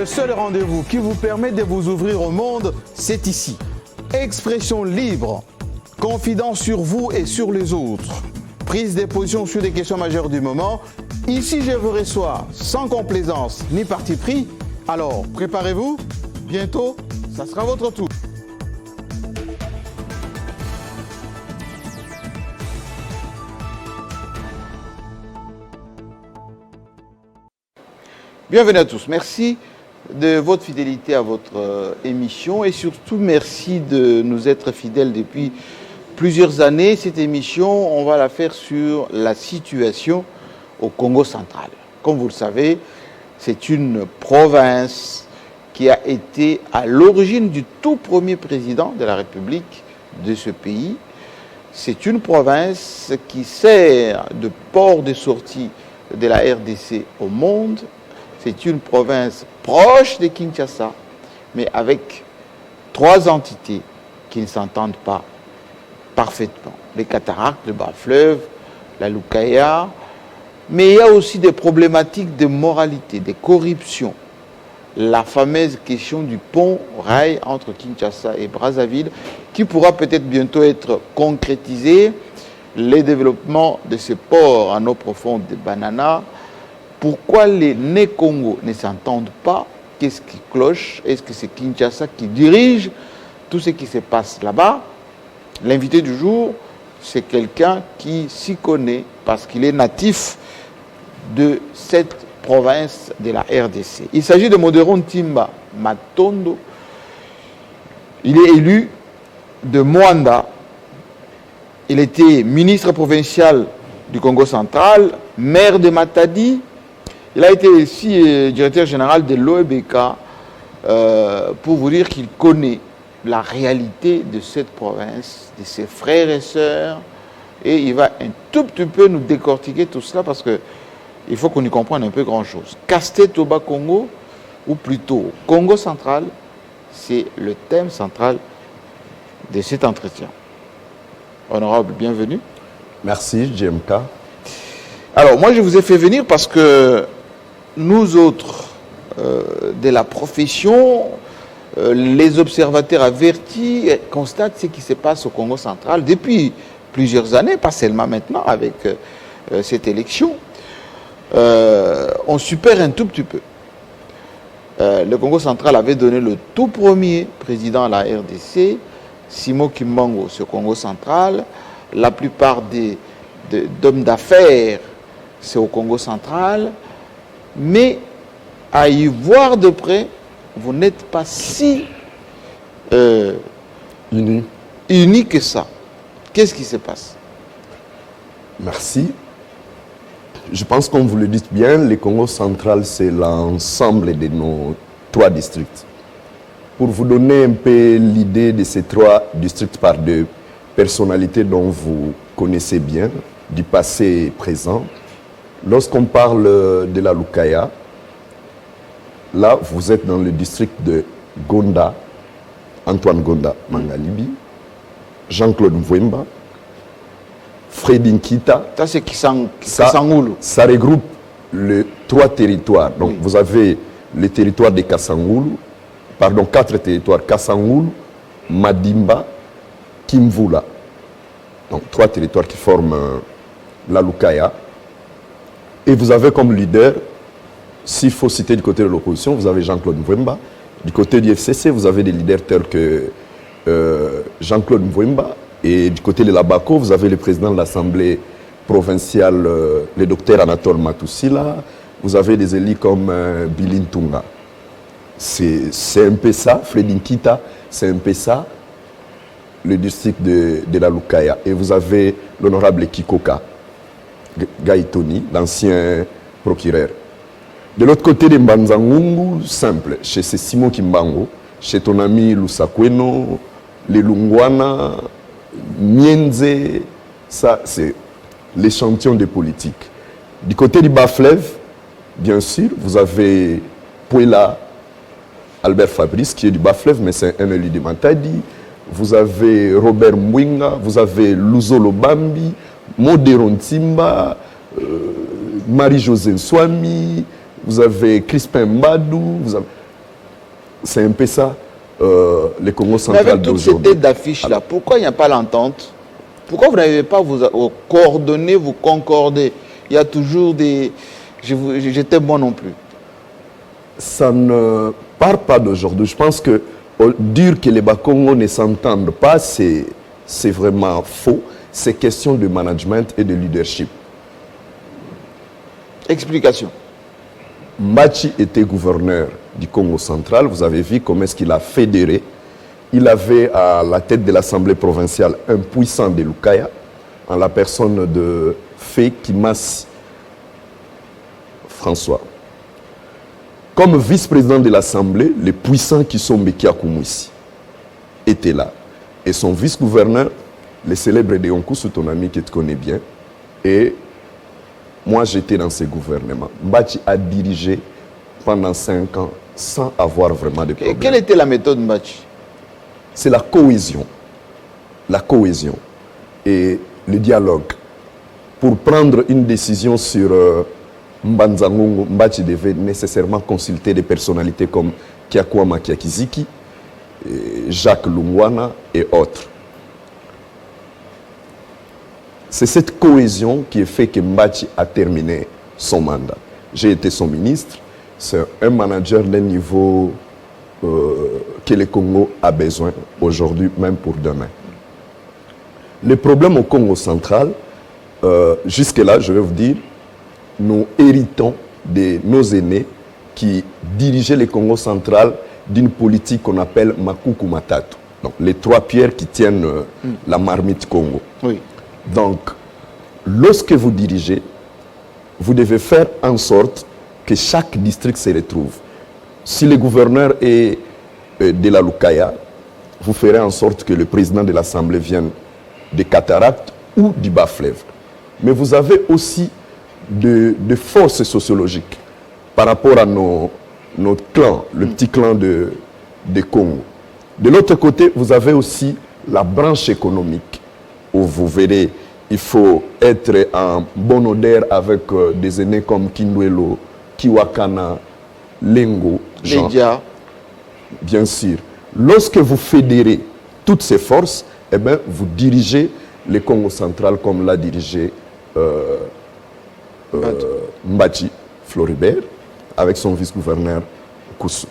Le seul rendez-vous qui vous permet de vous ouvrir au monde, c'est ici. Expression libre, confidence sur vous et sur les autres, prise de position sur des questions majeures du moment. Ici, je vous reçois sans complaisance ni parti pris. Alors, préparez-vous, bientôt, ça sera votre tour. Bienvenue à tous, merci de votre fidélité à votre émission et surtout merci de nous être fidèles depuis plusieurs années. Cette émission, on va la faire sur la situation au Congo central. Comme vous le savez, c'est une province qui a été à l'origine du tout premier président de la République de ce pays. C'est une province qui sert de port de sortie de la RDC au monde. C'est une province proche de Kinshasa, mais avec trois entités qui ne s'entendent pas parfaitement. Les cataractes, le bas-fleuve, la Lukaya, mais il y a aussi des problématiques de moralité, de corruption. La fameuse question du pont-rail entre Kinshasa et Brazzaville, qui pourra peut-être bientôt être concrétisé. Les développements de ce port en eau profonde de Banana. Pourquoi les Né-Congo ne s'entendent pas? Qu'est-ce qui cloche? Est-ce que c'est Kinshasa qui dirige tout ce qui se passe là-bas? L'invité du jour, c'est quelqu'un qui s'y connaît parce qu'il est natif de cette province de la RDC. Il s'agit de Modéron Timba Matondo. Il est élu de Mwanda. Il était ministre provincial du Congo central, maire de Matadi. Il a été aussi directeur général de l'OEBK pour vous dire qu'il connaît la réalité de cette province, de ses frères et sœurs. Et il va un tout petit peu nous décortiquer tout cela parce qu'il faut qu'on y comprenne un peu grand-chose. Kasté-Toba Congo, ou plutôt Congo central, c'est le thème central de cet entretien. Honorable, bienvenue. Merci, JMK. Alors, moi, je vous ai fait venir parce que nous autres, de la profession, les observateurs avertis constatent ce qui se passe au Congo central depuis plusieurs années, pas seulement maintenant avec cette élection. On supère un tout petit peu. Le Congo central avait donné le tout premier président à la RDC, Simo Kimbangu, ce Congo central. La plupart d'hommes d'affaires, c'est au Congo central. Mais à y voir de près, vous n'êtes pas si unis que ça. Qu'est-ce qui se passe? Merci. Je pense qu'on vous le dit bien, le Congo central, c'est l'ensemble de nos trois districts. Pour vous donner un peu l'idée de ces trois districts par deux personnalités dont vous connaissez bien, du passé et présent, lorsqu'on parle de la Lukaya, là, vous êtes dans le district de Gonda, Antoine Gonda Mangalibi, Jean-Claude Mvwemba, Fredin Kita. Ça, c'est Kassangoulou. Ça regroupe les trois territoires. Donc, vous avez le territoire de Kassangoulou, pardon, 4 territoires, Kassangoulou, Madimba, Kimvula. Donc, 3 territoires qui forment la Lukaya. Et vous avez comme leader, s'il faut citer du côté de l'opposition, vous avez Jean-Claude Mvwemba. Du côté du FCC, vous avez des leaders tels que Jean-Claude Mvwemba. Et du côté de la BACO, vous avez le président de l'Assemblée provinciale, le docteur Anatole Matussila. Vous avez des élus comme Bilin Tunga. C'est un peu ça, Fredin Kita, c'est un peu ça, le district de la Lukaya. Et vous avez l'honorable Kikoka Gaïtoni, l'ancien procureur. De l'autre côté de Mbanzangungu, simple, chez Simo Kimbangu, chez ton ami Lusakweno, les Lungwana, Mienze, ça c'est l'échantillon des politiques. Du côté du bas-fleuve, bien sûr, vous avez Pouela Albert Fabrice, qui est du bas-fleuve, mais c'est un élu de Matadi. Vous avez Robert Mwinga, vous avez Luzolo Bambi, Modéron Timba, Marie-José Nswami, vous avez Crispin Mbadou, c'est un peu ça, le Congo Mais central avec toute cette d'aujourd'hui. tête d'affiche-là, pourquoi il n'y a pas l'entente? Pourquoi vous n'arrivez pas à vous coordonner, vous concorder? Il y a toujours des... J'étais moi non plus. Ça ne part pas d'aujourd'hui. Je pense que dire que les Bakongo ne s'entendent pas, c'est vraiment faux. C'est question de management et de leadership. Explication. Mbachi était gouverneur du Congo central. Vous avez vu comment est-ce qu'il a fédéré. Il avait à la tête de l'Assemblée provinciale un puissant de Lukaya, en la personne de Fé Kimas François. Comme vice-président de l'Assemblée, le puissant Kisombe Kiakoumouissi était là. Et son vice-gouverneur, le célèbre Deonkou, ton ami que tu connais bien, et moi j'étais dans ce gouvernement. Mbachi a dirigé pendant 5 ans sans avoir vraiment de problème. Quelle était la méthode Mbachi? C'est la cohésion. La cohésion et le dialogue. Pour prendre une décision sur Mbanzangongo, Mbachi devait nécessairement consulter des personnalités comme Kiakwama Kiakiziki, Jacques Lungwana et autres. C'est cette cohésion qui a fait que Mbachi a terminé son mandat. J'ai été son ministre. C'est un manager d'un niveau que le Congo a besoin aujourd'hui, même pour demain. Le problème au Congo central, jusque-là, je vais vous dire, nous héritons de nos aînés qui dirigeaient le Congo central d'une politique qu'on appelle Makuku Matatu. Donc, les 3 pierres qui tiennent la marmite Congo. Oui. Donc, lorsque vous dirigez, vous devez faire en sorte que chaque district se retrouve. Si le gouverneur est de la Lukaya, vous ferez en sorte que le président de l'Assemblée vienne des Cataractes ou du Bas-Fleuve. Mais vous avez aussi de forces sociologiques par rapport à notre clan, le petit clan de Congo. De l'autre côté, vous avez aussi la branche économique où vous verrez, il faut être en bonne odeur avec des aînés comme Kindwelo, Kiwakana, Lengo, Jean. Média. Bien sûr. Lorsque vous fédérez toutes ces forces, eh bien, vous dirigez le Congo central comme l'a dirigé Mbachi Floribert avec son vice-gouverneur Koussou.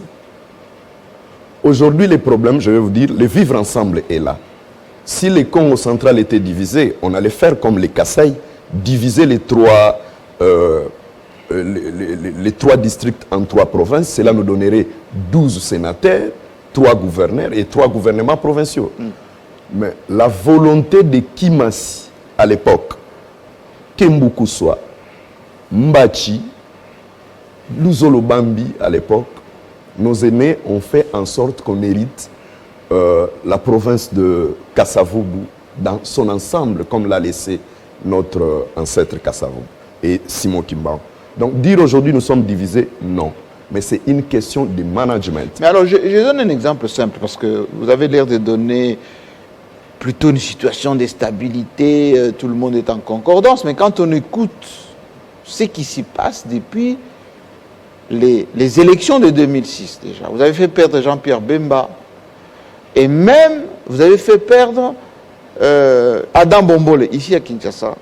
Aujourd'hui, le problème, je vais vous dire, le vivre ensemble est là. Si le Congo central était divisé, on allait faire comme les Kasaï, diviser les 3 districts en 3 provinces. Cela nous donnerait 12 sénateurs, 3 gouverneurs et 3 gouvernements provinciaux. Mais la volonté de Kimasi à l'époque, Kembukuswa, Mbachi, Luzolo Bambi à l'époque, nos aînés ont fait en sorte qu'on hérite la province de Kasavubu dans son ensemble, comme l'a laissé notre ancêtre Kasavubu et Simon Kimban. Donc dire aujourd'hui nous sommes divisés, non. Mais c'est une question de management. Mais alors, je donne un exemple simple, parce que vous avez l'air de donner plutôt une situation de stabilité, tout le monde est en concordance, mais quand on écoute ce qui s'y passe depuis les élections de 2006 déjà, vous avez fait perdre Jean-Pierre Bemba, et même vous avez fait perdre Adam Bombole, ici à Kinshasa,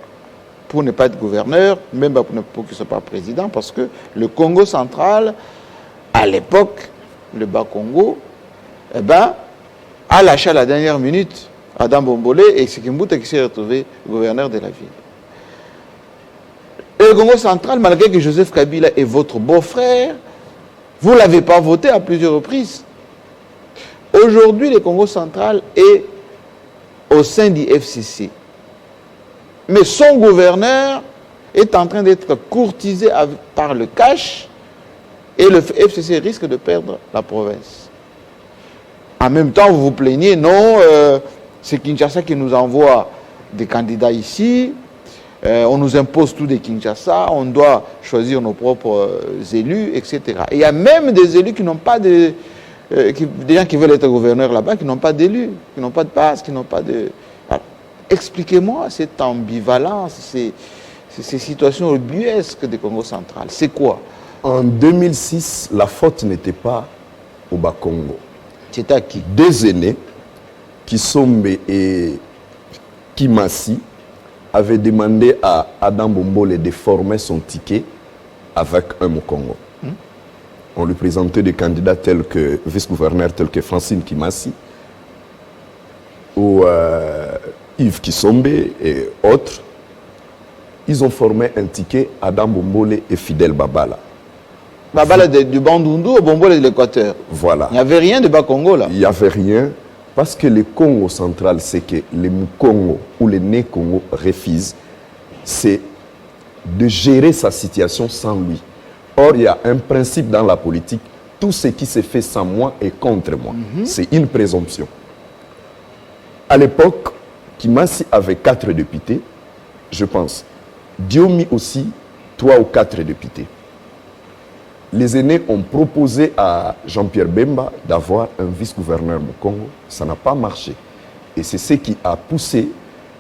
pour ne pas être gouverneur, même pour qu'il ne soit pas président, parce que le Congo central, à l'époque, le Bas-Congo, eh ben, a lâché à la dernière minute Adam Bombole et Sekimbuta qui s'est retrouvé gouverneur de la ville. Et le Congo central, malgré que Joseph Kabila est votre beau-frère, vous ne l'avez pas voté à plusieurs reprises. Aujourd'hui, le Congo central est au sein du FCC. Mais son gouverneur est en train d'être courtisé par le cash et le FCC risque de perdre la province. En même temps, vous vous plaignez, non, c'est Kinshasa qui nous envoie des candidats ici, on nous impose tout de Kinshasa, on doit choisir nos propres élus, etc. Et il y a même des élus qui n'ont pas de... des gens qui veulent être gouverneurs là-bas, qui n'ont pas d'élus, qui n'ont pas de base, qui n'ont pas de... Alors, expliquez-moi cette ambivalence, ces situations ubuesques du Congo central. C'est quoi? En 2006, la faute n'était pas au Bas-Congo. C'était à qui? Deux aînés, Kisombe et Kimasi, avaient demandé à Adam Bombole de former son ticket avec un Mokongo. On lui présentait des candidats tels que vice-gouverneurs tels que Francine Kimasi ou Yves Kisombe et autres. Ils ont formé un ticket Adam Bombole et Fidel Babala. Babala du Bandundu au Bombole de l'Équateur. Voilà. Il n'y avait rien de Bas-Congo là. Il n'y avait rien parce que le Congo central, c'est que les Mukongo ou les Né-Congo refusent, c'est de gérer sa situation sans lui. Or, il y a un principe dans la politique, tout ce qui se fait sans moi est contre moi. C'est une présomption. À l'époque, Kimasi avait 4 députés, je pense. Diomi aussi, 3 ou 4 députés. Les aînés ont proposé à Jean-Pierre Bemba d'avoir un vice-gouverneur au Congo. Ça n'a pas marché. Et c'est ce qui a poussé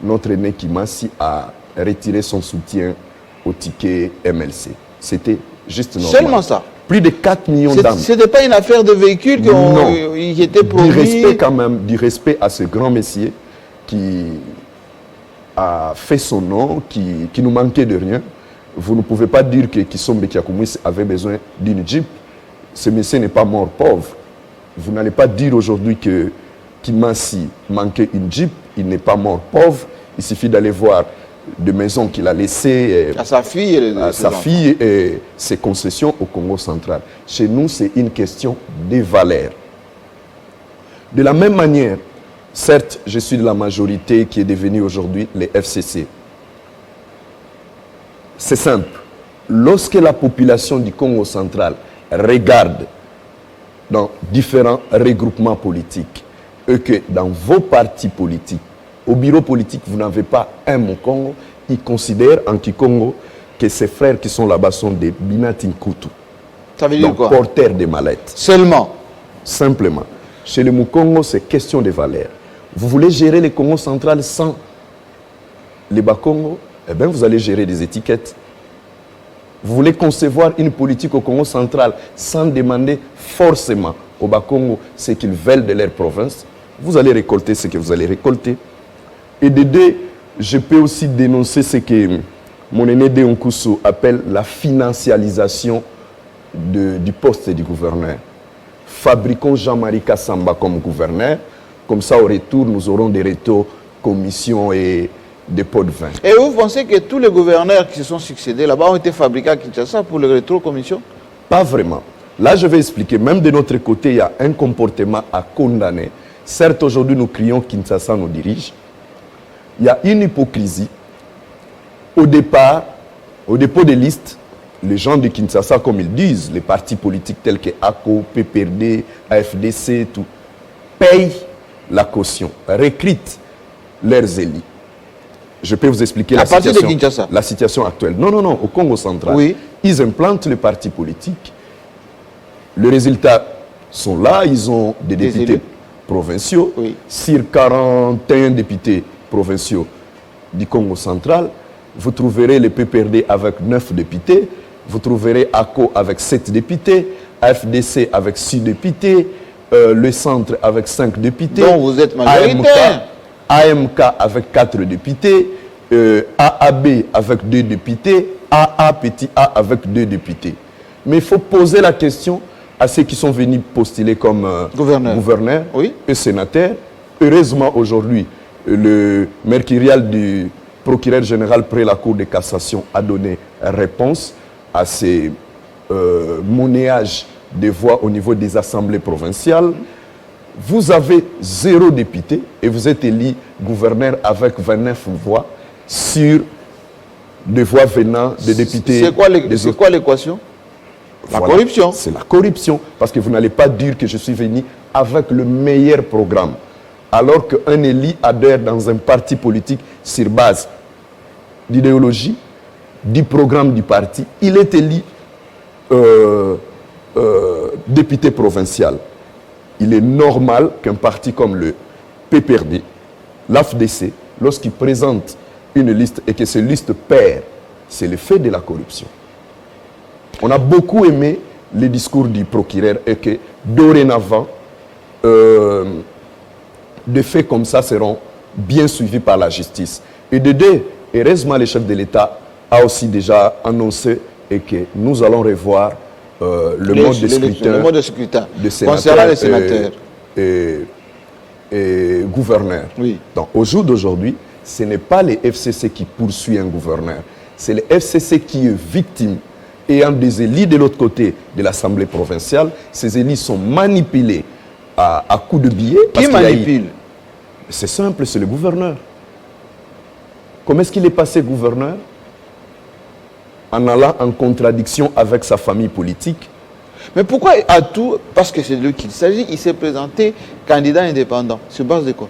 notre aîné Kimasi à retirer son soutien au ticket MLC. C'était juste normal. Seulement ça. Plus de 4 millions d'âmes. Ce n'était pas une affaire de véhicule qui était promis. Du respect quand même, du respect à ce grand messier qui a fait son nom, qui nous manquait de rien. Vous ne pouvez pas dire que Kisombe Kiakoumouis avait besoin d'une Jeep. Ce monsieur n'est pas mort pauvre. Vous n'allez pas dire aujourd'hui que Kimasi manquait une Jeep. Il n'est pas mort pauvre. Il suffit d'aller voir des maisons qu'il a laissées à sa fille et ses concessions au Congo central. Chez nous, c'est une question de valeurs. De la même manière, certes, je suis de la majorité qui est devenue aujourd'hui les FCC. C'est simple. Lorsque la population du Congo central regarde dans différents regroupements politiques et que dans vos partis politiques, au bureau politique, vous n'avez pas un Mokongo, ils considèrent en Kikongo que ces frères qui sont là-bas sont des Binatin Kutu. Ça veut dire quoi? Porteurs de mallettes. Seulement. Simplement. Chez les Mukongo, c'est question de valeur. Vous voulez gérer le Congo central sans les Bas-Congo? Eh bien, vous allez gérer des étiquettes. Vous voulez concevoir une politique au Congo central sans demander forcément aux Bas-Congo ce qu'ils veulent de leur province? Vous allez récolter ce que vous allez récolter. Et de deux, je peux aussi dénoncer ce que mon aîné Deonkusu appelle la financialisation du poste du gouverneur. Fabriquons Jean-Marie Kassamba comme gouverneur. Comme ça, au retour, nous aurons des rétos, commissions et des pots de vin. Et vous pensez que tous les gouverneurs qui se sont succédés là-bas ont été fabriqués à Kinshasa pour le rétro-commission? Pas vraiment. Là, je vais expliquer. Même de notre côté, il y a un comportement à condamner. Certes, aujourd'hui, nous crions Kinshasa nous dirige. Il y a une hypocrisie. Au départ, au dépôt des listes, les gens de Kinshasa, comme ils disent, les partis politiques tels que ACO, PPRD, AFDC, tout, payent la caution, recrutent leurs élus. Je peux vous expliquer la situation actuelle. Non, au Congo central. Oui. Ils implantent les partis politiques. Les résultats sont là. Ils ont des députés provinciaux. Oui. Sur 41 députés provinciaux du Congo central, vous trouverez le PPRD avec 9 députés. Vous trouverez ACO avec 7 députés. AFDC avec 6 députés. Le centre avec 5 députés. Donc vous êtes majoritaire. AMK avec 4 députés, AAB avec 2 députés, AA petit A avec 2 députés. Mais il faut poser la question à ceux qui sont venus postuler comme gouverneurs et sénateurs. Heureusement, aujourd'hui, le mercurial du procureur général près la Cour de cassation a donné réponse à ces monnayages de voix au niveau des assemblées provinciales. Vous avez 0 député et vous êtes élu gouverneur avec 29 voix sur des voix venant des députés. C'est quoi l'équation? La corruption. C'est la corruption. Parce que vous n'allez pas dire que je suis venu avec le meilleur programme. Alors qu'un élu adhère dans un parti politique sur base d'idéologie, du programme du parti, il est élu député provincial. Il est normal qu'un parti comme le PPRD, l'AFDC, lorsqu'il présente une liste et que cette liste perd, c'est le fait de la corruption. On a beaucoup aimé le discours du procureur est que dorénavant, des faits comme ça seront bien suivis par la justice. Et de deux, heureusement, le chef de l'État a aussi déjà annoncé et que nous allons revoir le mode de scrutin de concernant les sénateurs et gouverneurs. Oui. Donc, au jour d'aujourd'hui, ce n'est pas le FCC qui poursuit un gouverneur, c'est le FCC qui est victime. Ayant des élus de l'autre côté de l'Assemblée provinciale, ces élus sont manipulés à coups de billets. Qui manipule? C'est simple, c'est le gouverneur. Comment est-ce qu'il est passé gouverneur? En allant en contradiction avec sa famille politique. Mais pourquoi à tout? Parce que c'est de lui qu'il s'agit, il s'est présenté candidat indépendant. Sur base de quoi?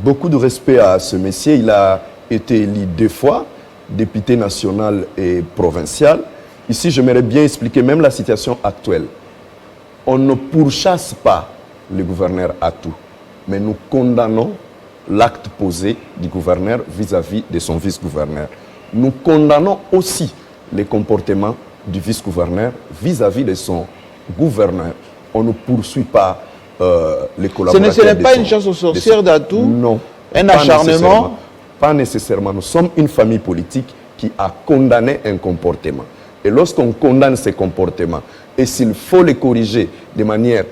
Beaucoup de respect à ce monsieur. Il a été élu 2 fois, député national et provincial. Ici, j'aimerais bien expliquer même la situation actuelle. On ne pourchasse pas le gouverneur à tout, mais nous condamnons l'acte posé du gouverneur vis-à-vis de son vice-gouverneur. Nous condamnons aussi les comportements du vice-gouverneur vis-à-vis de son gouverneur. On ne poursuit pas les collaborateurs. Ce n'est pas une chasse aux sorcières d'Atou? Non. Un acharnement? Pas nécessairement. Nous sommes une famille politique qui a condamné un comportement. Et lorsqu'on condamne ces comportements, et s'il faut les corriger de manière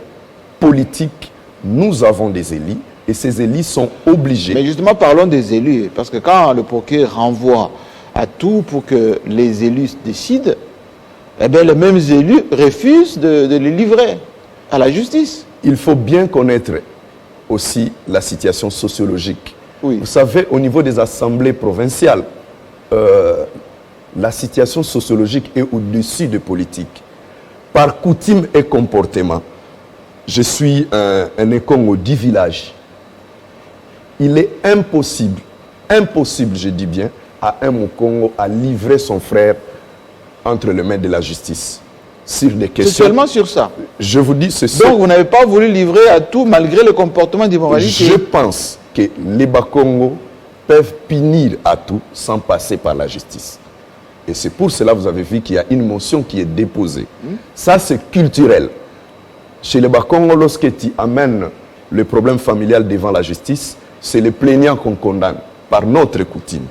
politique, nous avons des élus, et ces élus sont obligés. Mais justement, parlons des élus, parce que quand le procureur renvoie à tout pour que les élus décident, eh bien, les mêmes élus refusent de les livrer à la justice. Il faut bien connaître aussi la situation sociologique. Oui. Vous savez, au niveau des assemblées provinciales, la situation sociologique est au-dessus de politique. Par coutume et comportement, je suis un Ekongo du village. Il est impossible, je dis bien, à un Mokongo à livrer son frère entre les mains de la justice. Sur des questions. C'est seulement sur ça. Je vous dis, c'est donc vous n'avez pas voulu livrer à tout malgré le comportement d'immoralité. Je pense que les Bakongo peuvent punir à tout sans passer par la justice. Et c'est pour cela que vous avez vu qu'il y a une motion qui est déposée. Ça, c'est culturel. Chez les Bakongo, lorsque tu amènes le problème familial devant la justice, c'est le plaignant qu'on condamne par notre coutume.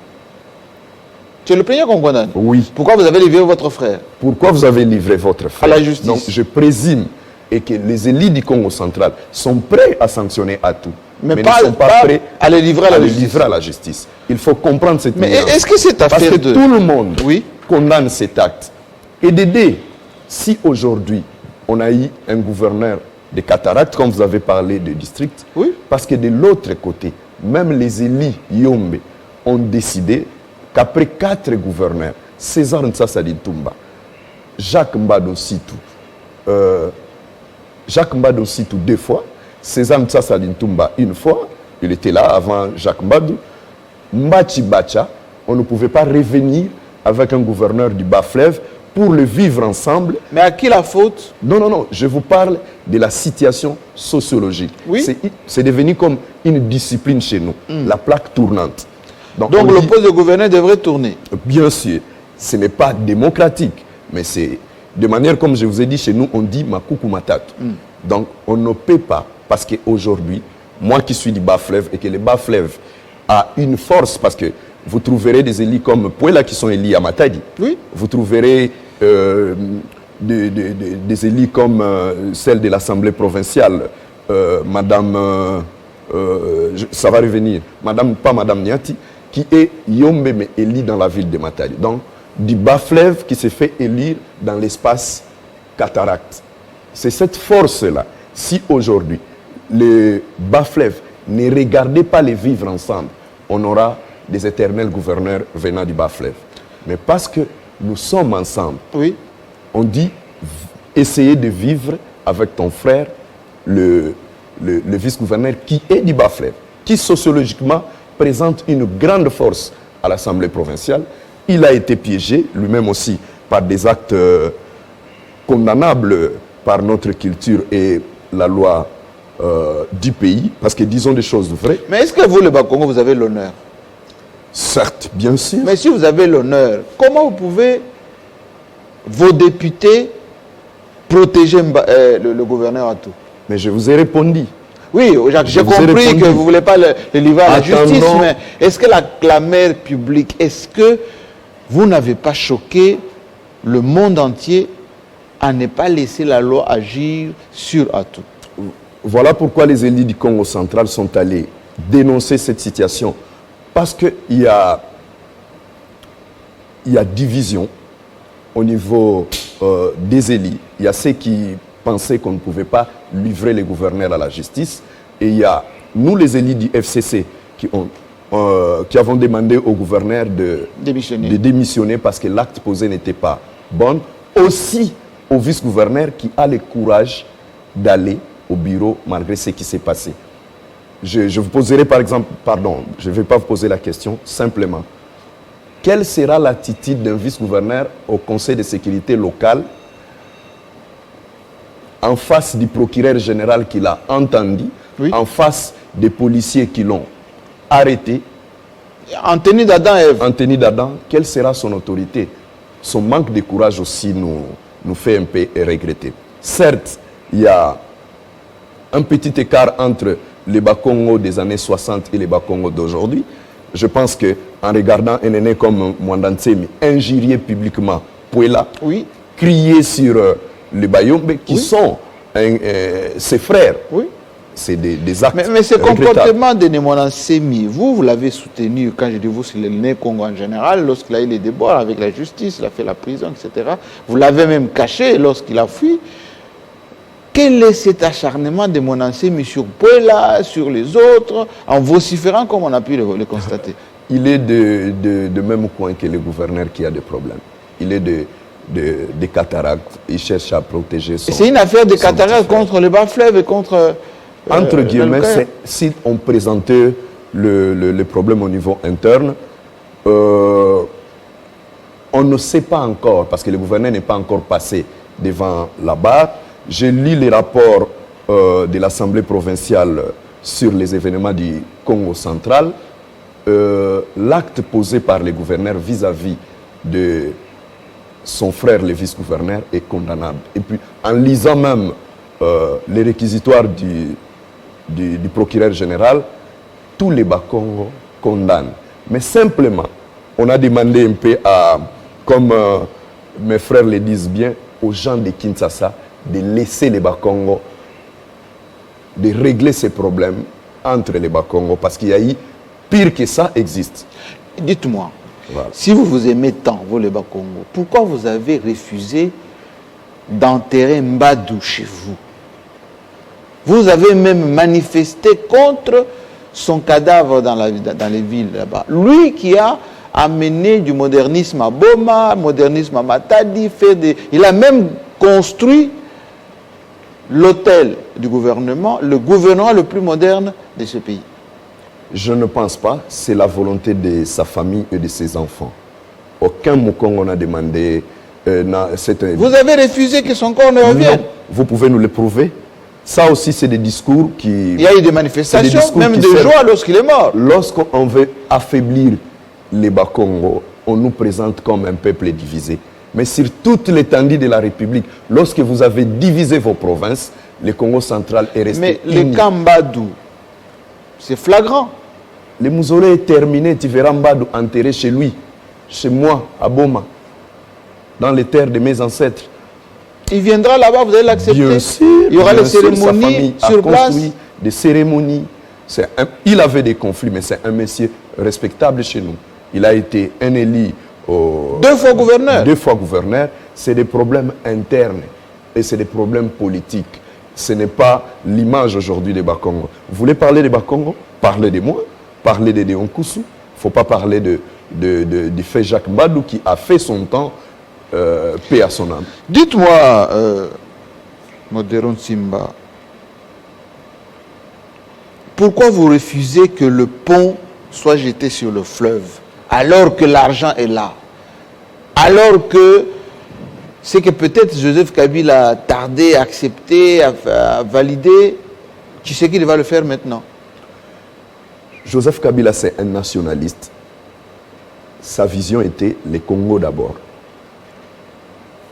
C'est le plaignant qu'on condamne? Oui. Pourquoi vous avez livré votre frère? Pourquoi vous avez livré votre frère? À la justice. Donc, je présume et que les élites du Congo central sont prêts à sanctionner à tout. Mais ne pas sont pas prêts à les livrer à la justice. Il faut comprendre cette nuance. Mais est-ce que cette affaire Parce que tout le monde condamne cet acte. Et d'aider, si aujourd'hui, on a eu un gouverneur de cataractes, comme vous avez parlé de district, parce que de l'autre côté, même les élites Yombe ont décidé qu'après 4 gouverneurs, César Ntsassa Dintumba, Jacques Mbado Sitou 2 fois, César Ntsassa Dintumba 1 fois, il était là avant Jacques Mbadou, Mbachi Bacha, on ne pouvait pas revenir avec un gouverneur du Bas-Fleuve pour le vivre ensemble. Mais à qui la faute? Non, je vous parle de la situation sociologique. C'est devenu comme une discipline chez nous, la plaque tournante. Donc le poste de gouverneur devrait tourner? Bien sûr, ce n'est pas démocratique, mais c'est de manière, comme je vous ai dit, chez nous, on dit Makuku Matatu. Donc on ne peut pas, parce qu'aujourd'hui, moi qui suis du Bas-Fleuve et que le Bas-Fleuve a une force, parce que vous trouverez des élus comme Pouela qui sont élus à Matadi. Vous trouverez des élus comme celle de l'Assemblée provinciale, Madame, ça va revenir, Madame Niati, qui est Yombe mais élu dans la ville de Matadi. Donc, du Bas-Fleuve qui se fait élire dans l'espace cataracte. C'est cette force-là. Si aujourd'hui, le Bas-Fleuve ne regardait pas les vivre ensemble, on aura des éternels gouverneurs venant du Bas-Fleuve. Mais parce que nous sommes ensemble, on dit essayer de vivre avec ton frère, le vice-gouverneur qui est du Bas-Fleuve, qui sociologiquement présente une grande force à l'Assemblée provinciale. Il a été piégé, lui-même aussi, par des actes condamnables par notre culture et la loi du pays, parce que disons des choses vraies. Mais est-ce que vous, le Bas-Congo, vous avez l'honneur? Certes, bien sûr. Mais si vous avez l'honneur, comment vous pouvez vos députés protéger le gouverneur Atou? Mais je vous ai répondu. Oui, j'ai compris que vous ne voulez pas le livrer à la justice, mais est-ce que la clameur publique, est-ce que vous n'avez pas choqué le monde entier à ne pas laisser la loi agir sur Atou? Voilà pourquoi les élites du Congo central sont allés dénoncer cette situation. Parce qu'il y a division au niveau des élites. Il y a ceux qui pensaient qu'on ne pouvait pas livrer les gouverneurs à la justice. Et il y a nous, les élites du FCC, qui avons demandé au gouverneur de démissionner parce que l'acte posé n'était pas bon. Aussi au vice-gouverneur qui a le courage d'aller au bureau malgré ce qui s'est passé. Je vous poserai par exemple, pardon, je ne vais pas vous poser la question, simplement. Quelle sera l'attitude d'un vice-gouverneur au Conseil de sécurité locale en face du procureur général qui l'a entendu, oui, en face des policiers qui l'ont arrêté? En tenue d'Adam, Ève. En tenue d'Adam, quelle sera son autorité? Son manque de courage aussi nous fait un peu regretter. Certes, il y a un petit écart entre les Bakongo des années 60 et les Bakongo d'aujourd'hui. Je pense qu'en regardant un aîné comme Mwanda Ntsemi injurier publiquement Pouela, oui, crier sur les Bayombe qui, oui, sont ses frères, oui, c'est des actes mais ce comportement de Mwanda Ntsemi, vous l'avez soutenu, quand je dis vous, c'est l'aîné Congo en général, lorsqu'il a eu les déboires avec la justice, il a fait la prison, etc. Vous l'avez même caché lorsqu'il a fui. Quel est cet acharnement de Mwanda Ntsemi sur Pouela, sur les autres, en vociférant comme on a pu le constater? Il est de même coin que le gouverneur qui a des problèmes. Il est des cataractes. Il cherche à protéger son... C'est une affaire de cataractes contre le bas-fleuve et contre... Entre guillemets, si on présentait le problème au niveau interne, on ne sait pas encore, parce que le gouverneur n'est pas encore passé devant la barre. J'ai lu les rapports de l'Assemblée provinciale sur les événements du Congo central. L'acte posé par le gouverneur vis-à-vis de son frère, le vice-gouverneur, est condamnable. Et puis, en lisant même les réquisitoires du procureur général, tous les Bakongo condamnent. Mais simplement, on a demandé un peu à, comme mes frères le disent bien, aux gens de Kinshasa, de laisser les Bakongo, de régler ces problèmes entre les Bakongo, parce qu'il y a eu pire que ça existe. Dites-moi, voilà, si vous vous aimez tant, vous les Bakongo, pourquoi vous avez refusé d'enterrer Mbadou chez vous? Vous avez même manifesté contre son cadavre dans les villes là-bas. Lui qui a amené du modernisme à Boma, modernisme à Matadi, il a même construit l'hôtel du gouvernement, le gouvernement le plus moderne de ce pays. Je ne pense pas. C'est la volonté de sa famille et de ses enfants. Aucun Mukongo n'a demandé... Vous avez refusé que son corps ne revienne? Vous pouvez nous le prouver. Ça aussi, c'est des discours qui... Il y a eu des manifestations, même de joie lorsqu'il est mort. Lorsqu'on veut affaiblir les Bakongo, on nous présente comme un peuple divisé. Mais sur toute l'étendue de la République, lorsque vous avez divisé vos provinces, le Congo central est resté uni. Mais le camp Mbadou, c'est flagrant. Le mausolée est terminé, tu verras Mbadou enterré chez lui, chez moi, à Boma, dans les terres de mes ancêtres. Il viendra là-bas, vous allez l'accepter? Bien sûr. Il y aura les cérémonies sur place. Des cérémonies. Il avait des conflits, mais c'est un monsieur respectable chez nous. Il a été un élu... 2 fois gouverneur. 2 fois gouverneur. C'est des problèmes internes et c'est des problèmes politiques. Ce n'est pas l'image aujourd'hui des Bakongo. Vous voulez parler des Bakongo? Parlez de moi. Parlez de Deon Koussou. Il ne faut pas parler du fait Jacques Mbadou qui a fait son temps, paix à son âme. Dites-moi, Modéron Simba, pourquoi vous refusez que le pont soit jeté sur le fleuve alors que l'argent est là? Alors que c'est que peut-être Joseph Kabila a tardé à accepter, à valider, tu sais qu'il va le faire maintenant. Joseph Kabila, c'est un nationaliste. Sa vision était le Congo d'abord.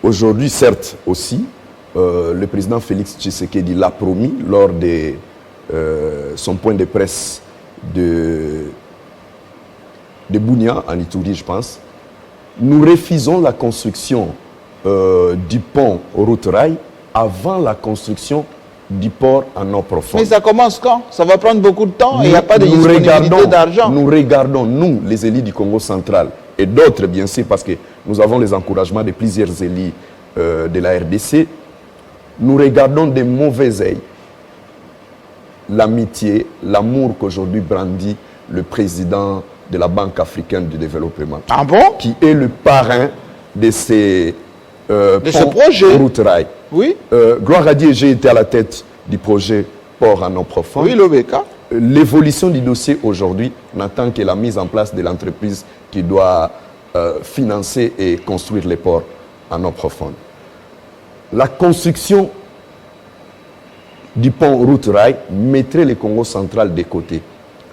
Aujourd'hui, certes, aussi, le président Félix Tshisekedi l'a promis lors de son point de presse de Bunia, en Ituri, je pense. Nous refusons la construction du pont route-rail avant la construction du port en eau profonde. Mais ça commence quand? Ça va prendre beaucoup de temps et il n'y a pas de disponibilité d'argent. Nous regardons, nous, les élites du Congo central, et d'autres, bien sûr, parce que nous avons les encouragements de plusieurs élites de la RDC, nous regardons de mauvais œil l'amitié, l'amour qu'aujourd'hui brandit le président de la Banque africaine de développement. Ah bon? Qui est le parrain de ces ce projet route-rail. Oui. Gloire à Dieu, j'ai été à la tête du projet Port en eau profonde. Oui, l'OBK. L'évolution du dossier aujourd'hui n'attend que la mise en place de l'entreprise qui doit financer et construire les ports en eau profonde. La construction du pont route-rail mettrait le Congo central de côté.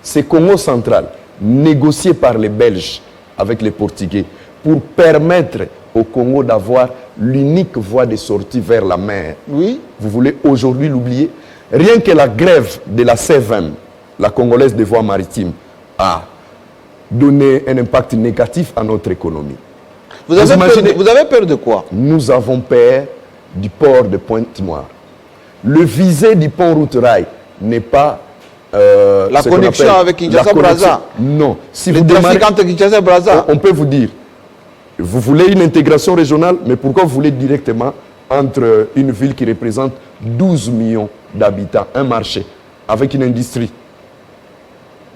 Ce Congo central, négocié par les Belges avec les Portugais, pour permettre au Congo d'avoir l'unique voie de sortie vers la mer. Oui. Vous voulez aujourd'hui l'oublier? Rien que la grève de la CVM, la Congolaise des voies maritimes, a donné un impact négatif à notre économie. Vous avez peur de quoi? Nous avons peur du port de Pointe-Noire. Le visé du pont route-rail n'est pas la connexion avec Kinshasa-Brazza. Non. Si le trafic entre Kinshasa-Brazza. On peut vous dire, vous voulez une intégration régionale, mais pourquoi vous voulez directement entre une ville qui représente 12 millions d'habitants, un marché, avec une industrie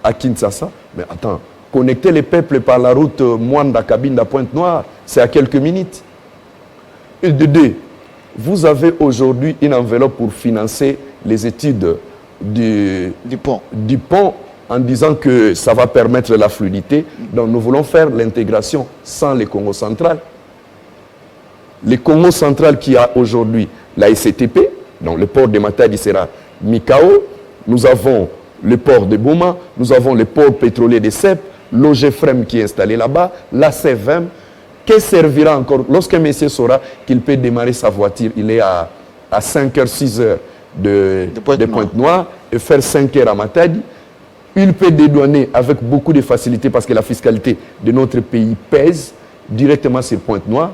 à Kinshasa? Mais attends, connecter les peuples par la route Mwanda-Kabinda Pointe-Noire, c'est à quelques minutes. Et de deux, vous avez aujourd'hui une enveloppe pour financer les études du pont en disant que ça va permettre la fluidité. Donc nous voulons faire l'intégration sans le Congo central. Le Congo central qui a aujourd'hui la SCTP, donc le port de Matadi sera Mikao, nous avons le port de Boma, nous avons le port pétrolier de Sep, l'OGFREM qui est installé là-bas, la CVM. Que servira encore lorsqu'un monsieur saura qu'il peut démarrer sa voiture, il est à 5h, 6h de Pointe-Noire et faire 5h à Matadi. Il peut dédouaner avec beaucoup de facilité parce que la fiscalité de notre pays pèse directement sur Pointe-Noire.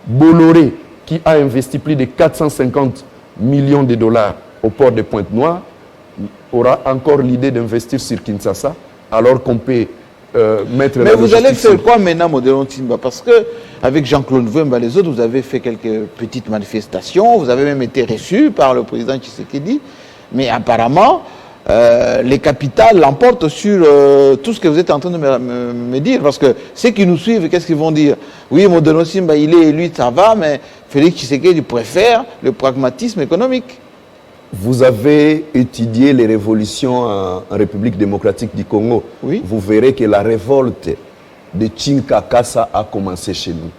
Bolloré, qui a investi plus de 450 millions de dollars au port de Pointe-Noire, aura encore l'idée d'investir sur Kinshasa alors qu'on peut mettre. Mais vous allez faire quoi maintenant, Modéron Timba? Parce que avec Jean-Claude Vemba, les autres, vous avez fait quelques petites manifestations, vous avez même été reçu par le président Tshisekedi, mais apparemment, les capitales l'emportent sur tout ce que vous êtes en train de me dire. Parce que ceux qui nous suivent, qu'est-ce qu'ils vont dire? Oui, Modéron Timba, il est élu, ça va, mais Félix Tshisekedi préfère le pragmatisme économique. Vous avez étudié les révolutions en République démocratique du Congo. Oui. Vous verrez que la révolte de Tchinkakassa a commencé chez nous.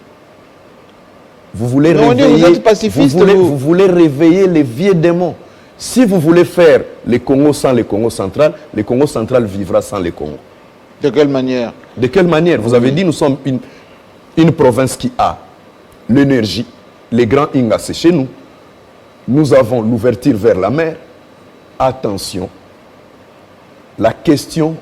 Vous voulez réveiller, vous êtes pacifiste, vous voulez réveiller les vieux démons. Si vous voulez faire le Congo sans le Congo central vivra sans le Congo. De quelle manière? De quelle manière? Vous avez dit nous sommes une province qui a l'énergie, les grands Inga, c'est chez nous. Nous avons l'ouverture vers la mer. Attention, la question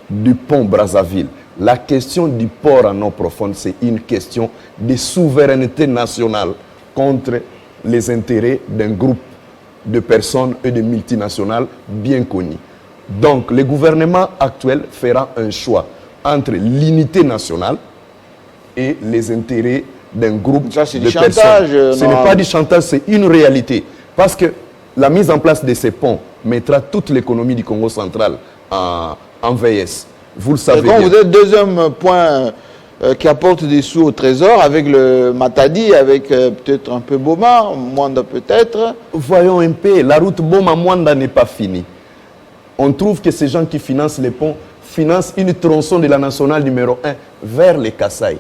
du pont Brazzaville, la question du port en eau profonde, c'est une question de souveraineté nationale contre les intérêts d'un groupe de personnes et de multinationales bien connues. Donc, le gouvernement actuel fera un choix entre l'unité nationale et les intérêts d'un groupe ça, c'est de du personnes. chantage, Ce n'est pas du chantage, c'est une réalité. Parce que la mise en place de ces ponts mettra toute l'économie du Congo central en VS. Vous le savez bien. Vous êtes deuxième point qui apporte des sous au trésor avec le Matadi, avec peut-être un peu Boma, Mwanda peut-être. Voyons un peu, la route Boma-Mwanda n'est pas finie. On trouve que ces gens qui financent les ponts financent une tronçon de la nationale numéro 1 vers les Kasaï.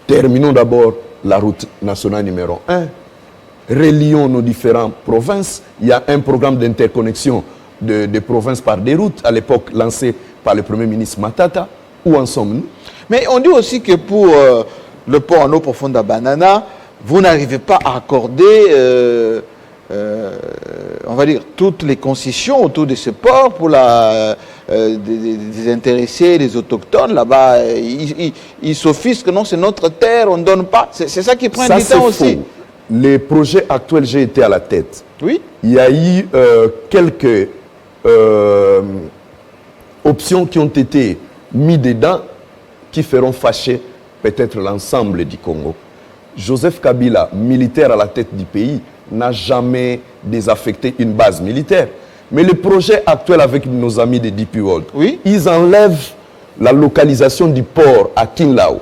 Terminons d'abord la route nationale numéro 1. Relions nos différentes provinces. Il y a un programme d'interconnexion de provinces par des routes, à l'époque lancé par le Premier ministre Matata. Où en sommes-nous? Mais on dit aussi que pour le port en eau profonde à Banana, vous n'arrivez pas à accorder, on va dire, toutes les concessions autour de ce port pour des intéressés, des autochtones. Là-bas, ils s'offusquent, non, c'est notre terre, on ne donne pas. C'est ça qui prend du temps aussi. Faux. Les projets actuels, j'ai été à la tête. Oui. Il y a eu quelques options qui ont été mises dedans qui feront fâcher peut-être l'ensemble du Congo. Joseph Kabila, militaire à la tête du pays, n'a jamais désaffecté une base militaire. Mais le projet actuel avec nos amis de DP World, oui, ils enlèvent la localisation du port à Kinlao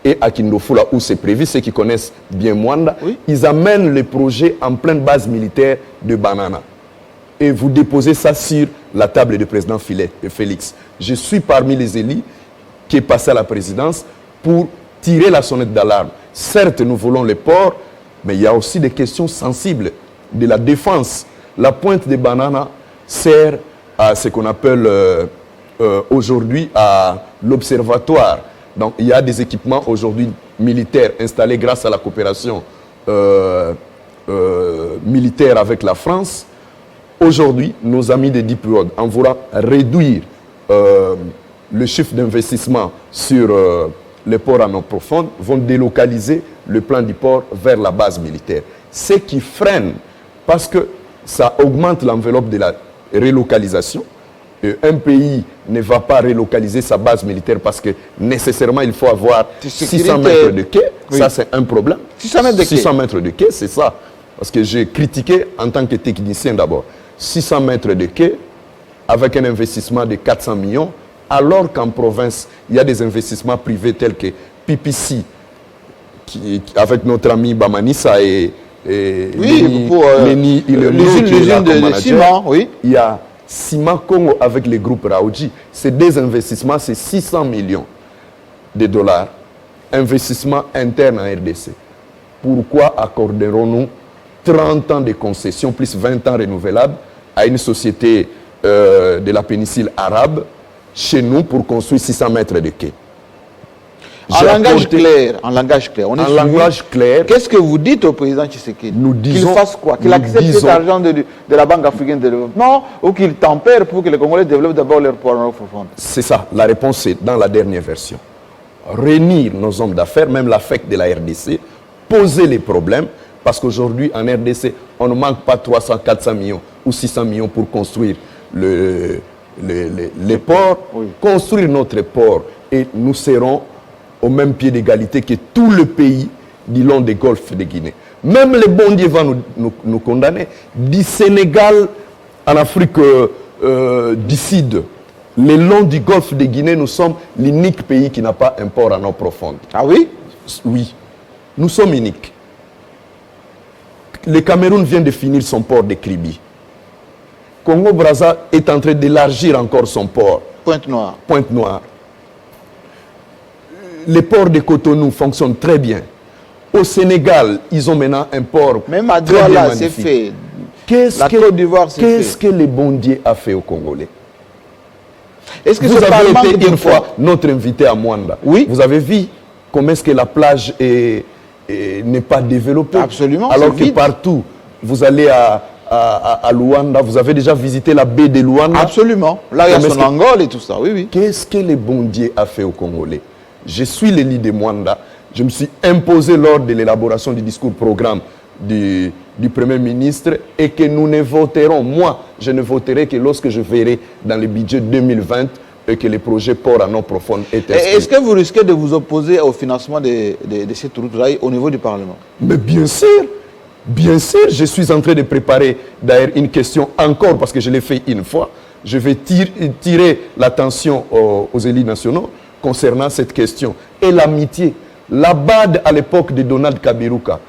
et à Kindofula, où c'est prévu, ceux qui connaissent bien Mwanda, oui, ils amènent le projet en pleine base militaire de Banana. Et vous déposez ça sur la table du président Félix. Je suis parmi les élus qui est passé à la présidence pour tirer la sonnette d'alarme. Certes, nous voulons le port, mais il y a aussi des questions sensibles de la défense. La pointe de Banana sert à ce qu'on appelle aujourd'hui à l'observatoire. Donc, il y a des équipements aujourd'hui militaires installés grâce à la coopération militaire avec la France. Aujourd'hui, nos amis de Deep Road, en voulant réduire le chiffre d'investissement sur les ports en eau profonde, vont délocaliser le plan du port vers la base militaire. Ce qui freine, parce que ça augmente l'enveloppe de la relocalisation. Un pays ne va pas relocaliser sa base militaire parce que nécessairement il faut avoir 600 mètres de quai. Oui. Ça, c'est un problème. 600 mètres de quai. 600 mètres de quai, c'est ça. Parce que j'ai critiqué en tant que technicien d'abord. 600 mètres de quai avec un investissement de 400 millions, alors qu'en province, il y a des investissements privés tels que PPC, avec notre ami Bamanissa et oui, l'usine de ciment, oui. Il y a Ciment Congo avec les groupes Raoji. C'est des investissements, c'est 600 millions de dollars. Investissement interne en RDC. Pourquoi accorderons-nous 30 ans de concession plus 20 ans renouvelables à une société de la péninsule arabe chez nous pour construire 600 mètres de quai? En langage clair, on est en langage clair. Qu'est-ce que vous dites au président Tshisekedi? Nous disons, qu'il fasse quoi? Qu'il accepte cet argent de la Banque africaine de développement ou qu'il tempère pour que les Congolais développent d'abord leur port en eau profonde? C'est ça. La réponse est dans la dernière version. Réunir nos hommes d'affaires, même la FEC de la RDC, poser les problèmes, parce qu'aujourd'hui, en RDC, on ne manque pas 300, 400 millions ou 600 millions pour construire les ports, oui, construire notre port, et nous serons au même pied d'égalité que tout le pays du long des golfs de Guinée. Même les bondiers vont nous condamner. Du Sénégal en Afrique du Sud, le long du golfe de Guinée, nous sommes l'unique pays qui n'a pas un port en eau profonde. Ah oui? Oui, nous sommes uniques. Le Cameroun vient de finir son port de Kribi. Congo-Brazza est en train d'élargir encore son port. Pointe-Noire. Pointe-Noire. Les ports de Cotonou fonctionnent très bien. Au Sénégal, ils ont maintenant un port. Même à Douala, c'est fait. La Côte d'Ivoire, c'est fait. Qu'est-ce que le bon Dieu a fait aux Congolais? Est-ce que vous avez été une fois notre invité à Mwanda? Oui. Vous avez vu comment est-ce que la plage n'est pas développée? Absolument. Alors que partout, vous allez à Luanda, vous avez déjà visité la baie de Luanda? Absolument. Là, il y a son Angola et tout ça. Oui, oui. Qu'est-ce que le bon Dieu a fait aux Congolais? Je suis l'élu de Mwanda. Je me suis imposé lors de l'élaboration du discours programme du Premier ministre et que nous ne voterons, moi, je ne voterai que lorsque je verrai dans le budget 2020 et que le projet port en eau profonde est inscrit. Est-ce que vous risquez de vous opposer au financement de cette route-là au niveau du Parlement? Mais bien sûr, je suis en train de préparer d'ailleurs une question encore parce que je l'ai fait une fois. Je vais tirer l'attention aux élus nationaux concernant cette question. Et l'amitié. La BAD, à l'époque de Donald Kaberuka,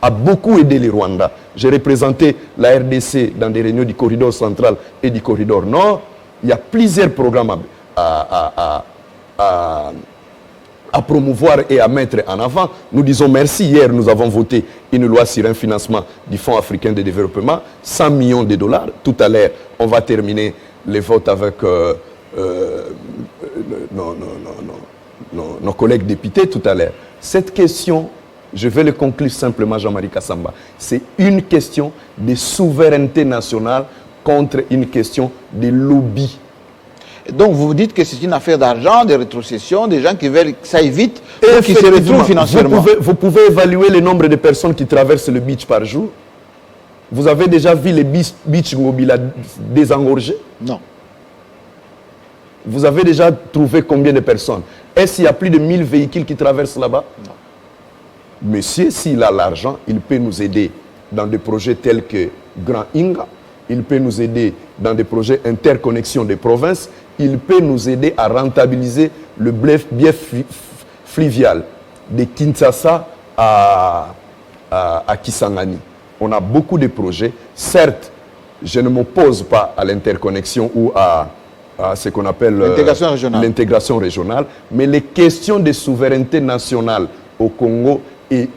a beaucoup aidé les Rwandais. J'ai représenté la RDC dans des réunions du corridor central et du corridor nord. Il y a plusieurs programmes à promouvoir et à mettre en avant. Nous disons merci. Hier, nous avons voté une loi sur un financement du Fonds africain de développement, 100 millions de dollars. Tout à l'heure, on va terminer les votes avec nos collègues députés tout à l'heure. Cette question, je vais le conclure simplement, Jean-Marie Kassamba, c'est une question de souveraineté nationale contre une question de lobby. Donc vous dites que c'est une affaire d'argent, de rétrocession, des gens qui veulent que ça aille vite, pour qu'ils se retrouvent financièrement. Vous pouvez évaluer le nombre de personnes qui traversent le beach par jour. Vous avez déjà vu les beach Ngobila désengorgés? Non. Vous avez déjà trouvé combien de personnes? Est-ce qu'il y a plus de 1000 véhicules qui traversent là-bas? Non. Monsieur, s'il a l'argent, il peut nous aider dans des projets tels que Grand Inga, il peut nous aider dans des projets interconnexion des provinces, il peut nous aider à rentabiliser le biais fluvial de Kinshasa à Kisangani. On a beaucoup de projets. Certes, je ne m'oppose pas à l'interconnexion ou à ce qu'on appelle l'intégration régionale, mais les questions de souveraineté nationale au Congo et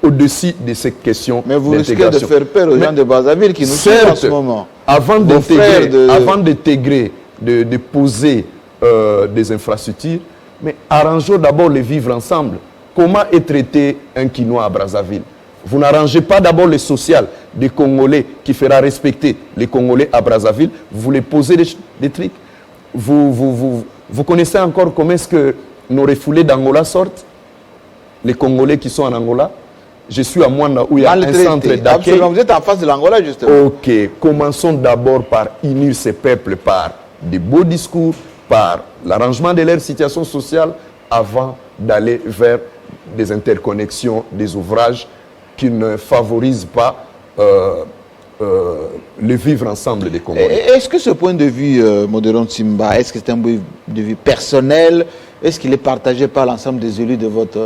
au-dessus de ces questions d'intégration. Mais vous risquez de faire peur aux gens de Brazzaville qui nous suivent en ce moment. Avant d'intégrer, de poser des infrastructures, mais arrangeons d'abord les vivre ensemble. Comment est traité un Quinois à Brazzaville? Vous n'arrangez pas d'abord le social des Congolais qui fera respecter les Congolais à Brazzaville. Vous les posez des trucs. Vous connaissez encore comment est-ce que nos refoulés d'Angola sortent? Les Congolais qui sont en Angola. Je suis à Mwanda où il y a un centre d'accueil. Vous êtes en face de l'Angola justement. Ok, commençons d'abord par unir ces peuples par des beaux discours, par l'arrangement de leur situation sociale avant d'aller vers des interconnexions, des ouvrages qui ne favorisent pas le vivre ensemble des Congolais. Est-ce que ce point de vue, Modéron Simba, est-ce que c'est un point de vue personnel? Est-ce qu'il est partagé par l'ensemble des élus de votre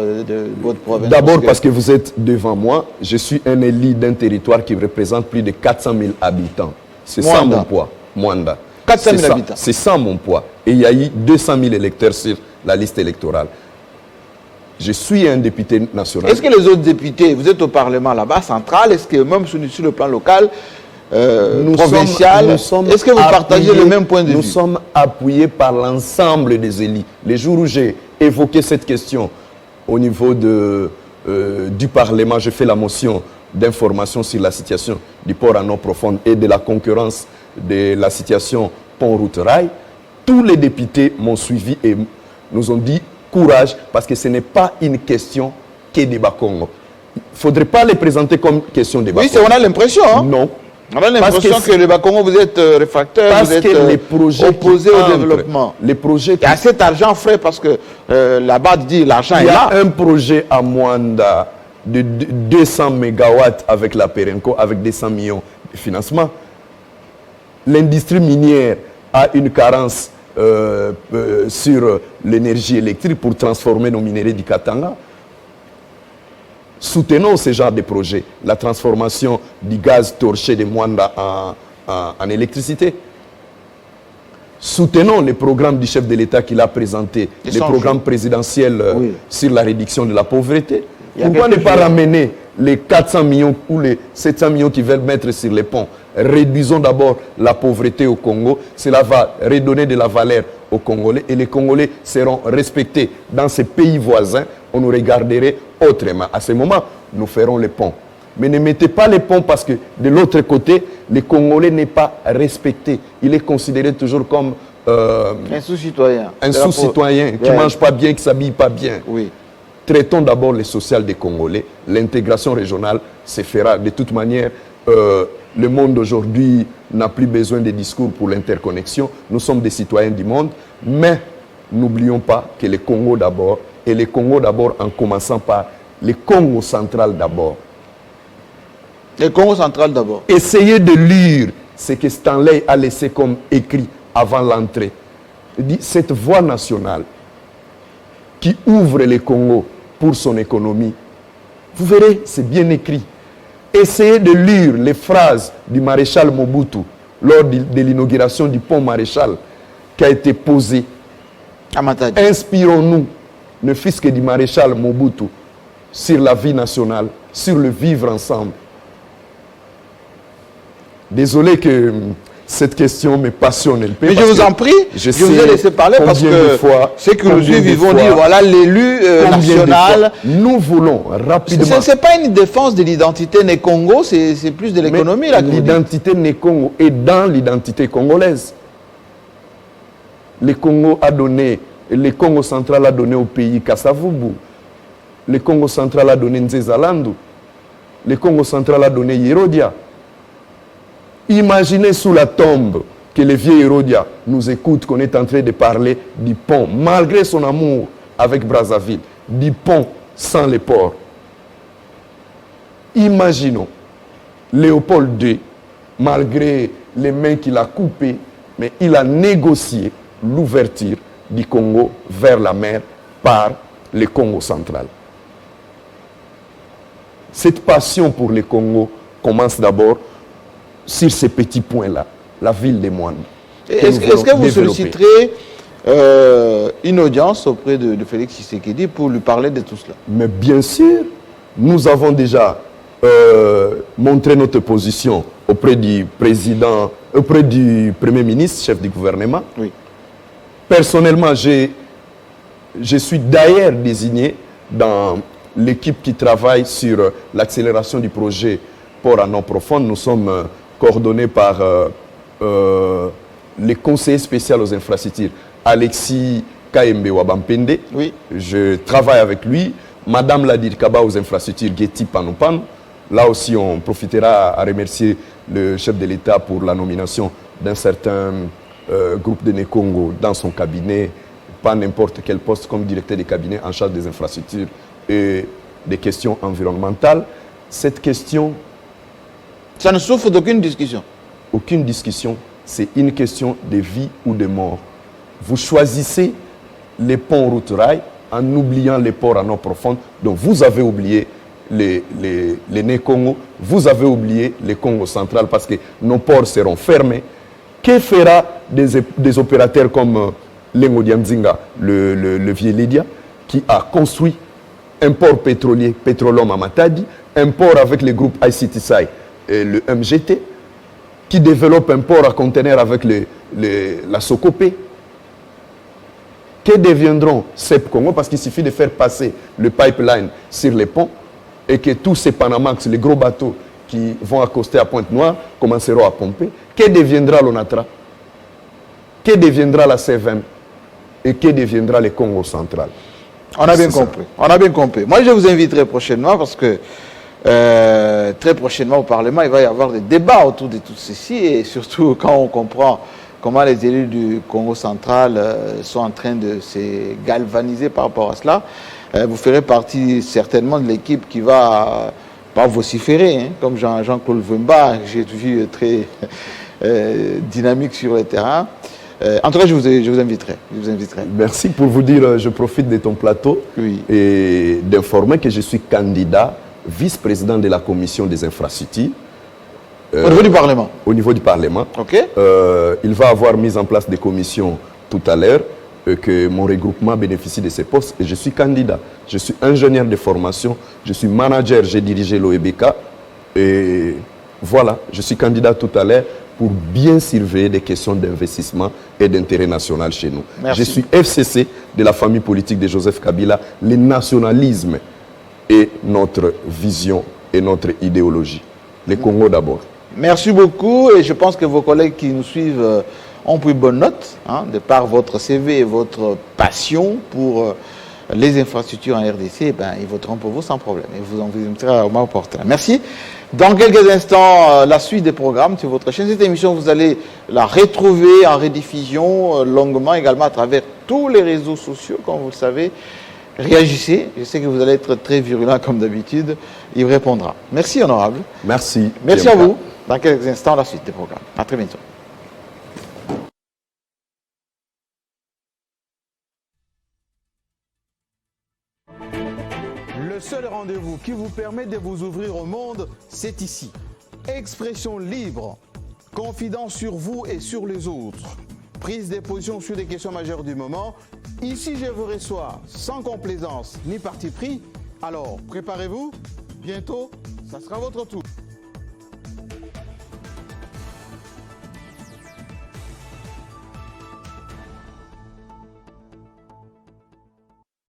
province? D'abord parce que vous êtes devant moi, je suis un élu d'un territoire qui représente plus de 400 000 habitants. C'est ça mon poids, Mwanda. 400 000 habitants. C'est ça mon poids. Et il y a eu 200 000 électeurs sur la liste électorale. Je suis un député national. Est-ce que les autres députés, vous êtes au Parlement là-bas, central, est-ce que même sur le plan local, provincial, est-ce que vous partagez le même point de vue? Nous sommes appuyés par l'ensemble des élus. Les jours où j'ai évoqué cette question au niveau du Parlement, je fais la motion d'information sur la situation du port en eau profonde et de la concurrence de la situation pont-route-rail. Tous les députés m'ont suivi et nous ont dit courage, parce que ce n'est pas une question que des Bakongo. Il ne faudrait pas les présenter comme question des Bakongo. Oui, on a l'impression. Hein? Non. On a l'impression que les Bakongo, vous êtes réfractaires, vous êtes opposés au développement. Les projets il y a cet argent frais parce que là-bas, dit l'argent est là. Il y a un projet à Mwanda de 200 mégawatts avec la Perenco, avec 200 millions de financement. L'industrie minière a une carence sur l'énergie électrique pour transformer nos minéraux du Katanga. Soutenons ce genre de projet, la transformation du gaz torché de Mwanda en électricité. Soutenons les programmes du chef de l'État qu'il a présenté, les programmes présidentiels sur la réduction de la pauvreté. Pourquoi ne pas ramener les 400 millions ou les 700 millions qu'ils veulent mettre sur les ponts? Réduisons d'abord la pauvreté au Congo. Cela va redonner de la valeur aux Congolais et les Congolais seront respectés. Dans ces pays voisins, on nous regarderait autrement. À ce moment, nous ferons les ponts. Mais ne mettez pas les ponts parce que de l'autre côté, le Congolais n'est pas respecté. Il est considéré toujours comme un sous-citoyen. Un sous-citoyen qui ne mange pas bien, qui ne s'habille pas bien. Oui. Traitons d'abord les social des Congolais. L'intégration régionale se fera de toute manière. Le monde aujourd'hui n'a plus besoin de discours pour l'interconnexion. Nous sommes des citoyens du monde. Mais n'oublions pas que le Congo d'abord, et le Congo d'abord en commençant par le Congo central d'abord. Le Congo central d'abord. Essayez de lire ce que Stanley a laissé comme écrit avant l'entrée. Il dit cette voie nationale qui ouvre le Congo pour son économie. Vous verrez, c'est bien écrit. Essayez de lire les phrases du maréchal Mobutu lors de l'inauguration du pont Maréchal qui a été posé. Inspirons-nous, ne fût-ce que du maréchal Mobutu, sur la vie nationale, sur le vivre ensemble. Désolé que Cette question me passionne. Mais je vous en prie, je vous ai laissé parler parce que ceux qui nous suivent, ils vont dire, voilà l'élu national. Nous voulons rapidement... Ce n'est pas une défense de l'identité né Congo, c'est plus de l'économie. L'identité né Congo est dans l'identité congolaise. Le Congo central a donné au pays Kassavubu. Le Congo central a donné Nzezalandu. Le Congo central a donné Yerodia. Imaginez sous la tombe que le vieux Yerodia nous écoute, qu'on est en train de parler du pont, malgré son amour avec Brazzaville, du pont sans les ports. Imaginons Léopold II, malgré les mains qu'il a coupées, mais il a négocié l'ouverture du Congo vers la mer par le Congo central. Cette passion pour le Congo commence d'abord sur ces petits points-là, la ville des moines. Est-ce que vous solliciterez une audience auprès de Félix Tshisekedi pour lui parler de tout cela? Mais bien sûr, nous avons déjà montré notre position auprès du président, auprès du Premier ministre, chef du gouvernement. Oui. Personnellement, je suis d'ailleurs désigné dans l'équipe qui travaille sur l'accélération du projet Port en eau profonde. Nous sommes coordonnés par le conseiller spécial aux infrastructures, Alexis Kaembe Wabampende. Oui. Je travaille avec lui. Madame Ladir Kaba aux infrastructures, Getty Panopan. Là aussi, on profitera à remercier le chef de l'État pour la nomination d'un certain groupe de Né-Congo dans son cabinet, pas n'importe quel poste, comme directeur de cabinet en charge des infrastructures et des questions environnementales. Cette question... Ça ne souffre d'aucune discussion? Aucune discussion. C'est une question de vie ou de mort. Vous choisissez les ponts route-rail en oubliant les ports en eau profonde. Donc vous avez oublié les Né-Congo, vous avez oublié les Congo central parce que nos ports seront fermés. Que fera des opérateurs comme Lengo Diamzinga, le vieux Lydia, qui a construit un port pétrolier, Petrolum à Matadi, un port avec le groupe ICTSI et le MGT, qui développe un port à conteneurs avec la Socopé. Que deviendront ces Congo? Parce qu'il suffit de faire passer le pipeline sur les ponts et que tous ces Panamax, les gros bateaux qui vont accoster à Pointe-Noire, commenceront à pomper. Que deviendra l'ONATRA? Que deviendra la CVM? Et que deviendra le Congo central? On a bien compris. On a bien compris. Moi, je vous inviterai prochainement parce que très prochainement au Parlement, il va y avoir des débats autour de tout ceci et surtout quand on comprend comment les élus du Congo central sont en train de se galvaniser par rapport à cela. Vous ferez partie certainement de l'équipe qui va pas vociférer, hein, comme Jean-Claude Vemba, j'ai vu très dynamique sur le terrain. En tout cas, je vous inviterai. Merci pour vous dire, je profite de ton plateau et d'informer que je suis candidat vice-président de la commission des infrastructures. Au niveau du Parlement? Au niveau du Parlement. Okay. Il va y avoir mis en place des commissions tout à l'heure, que mon regroupement bénéficie de ces postes et je suis candidat. Je suis ingénieur de formation, je suis manager, j'ai dirigé l'OEBK et voilà, je suis candidat tout à l'heure pour bien surveiller des questions d'investissement et d'intérêt national chez nous. Merci. Je suis FCC de la famille politique de Joseph Kabila. Le nationalisme est notre vision et notre idéologie. Le Congo d'abord. Merci beaucoup et je pense que vos collègues qui nous suivent ont pris bonne note, hein, de par votre CV et votre passion pour les infrastructures en RDC, ben, ils voteront pour vous sans problème et vous en inviterez au moment opportun. Merci. Dans quelques instants, la suite des programmes sur votre chaîne. Cette émission, vous allez la retrouver en rediffusion longuement également à travers tous les réseaux sociaux, comme vous le savez. Réagissez, je sais que vous allez être très virulent comme d'habitude, il vous répondra. Merci honorable. Merci. Merci à vous. Dans quelques instants, la suite des programmes. À très bientôt. Le seul rendez-vous qui vous permet de vous ouvrir au monde, c'est ici. Expression libre, confidence sur vous et sur les autres. Prise de position sur des questions majeures du moment. Ici, je vous reçois sans complaisance ni parti pris. Alors, préparez-vous. Bientôt, ça sera votre tour.